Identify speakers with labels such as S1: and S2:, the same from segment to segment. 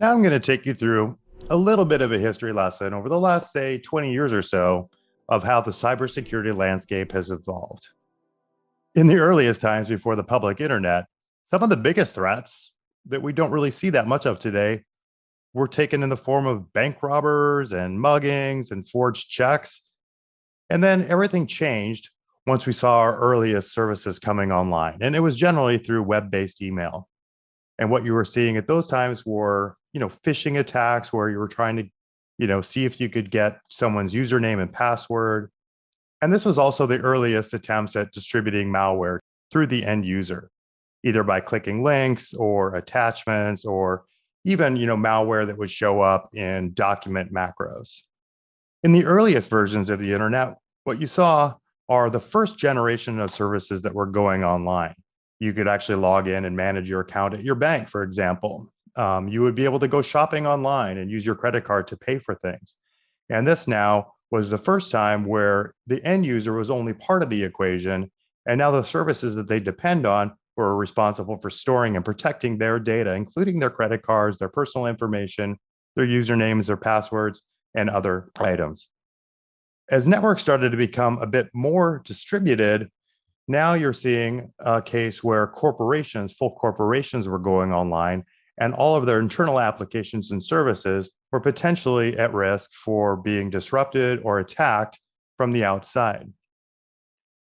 S1: Now I'm going to take you through a little bit of a history lesson over the last, say, 20 years or so of how the cybersecurity landscape has evolved. In the earliest times before the public internet, some of the biggest threats that we don't really see that much of today were taken in the form of bank robbers and muggings and forged checks. And then everything changed once we saw our earliest services coming online. And it was generally through web based email. And what you were seeing at those times were, phishing attacks where you were trying to, see if you could get someone's username and password. And this was also the earliest attempts at distributing malware through the end user, either by clicking links or attachments or even, malware that would show up in document macros. In the earliest versions of the internet, what you saw are the first generation of services that were going online. You could actually log in and manage your account at your bank, for example. You would be able to go shopping online and use your credit card to pay for things. And this now was the first time where the end user was only part of the equation. And now the services that they depend on were responsible for storing and protecting their data, including their credit cards, their personal information, their usernames, their passwords, and other items. As networks started to become a bit more distributed, now you're seeing a case where corporations, full corporations, were going online and all of their internal applications and services were potentially at risk for being disrupted or attacked from the outside.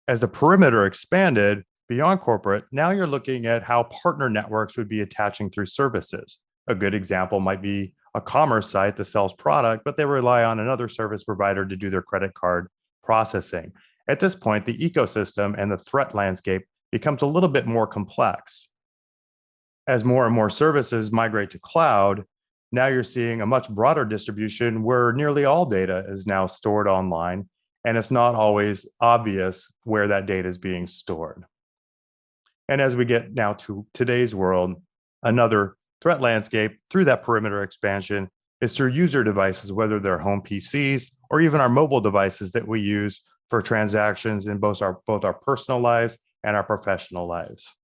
S1: As the perimeter expanded beyond corporate, now you're looking at how partner networks would be attaching through services. A good example might be a commerce site that sells product, but they rely on another service provider to do their credit card processing. At this point, the ecosystem and the threat landscape becomes a little bit more complex. As more and more services migrate to cloud, now you're seeing a much broader distribution where nearly all data is now stored online, and it's not always obvious where that data is being stored. And as we get now to today's world, another threat landscape through that perimeter expansion is through user devices, whether they're home PCs or even our mobile devices that we use for transactions in both our personal lives and our professional lives.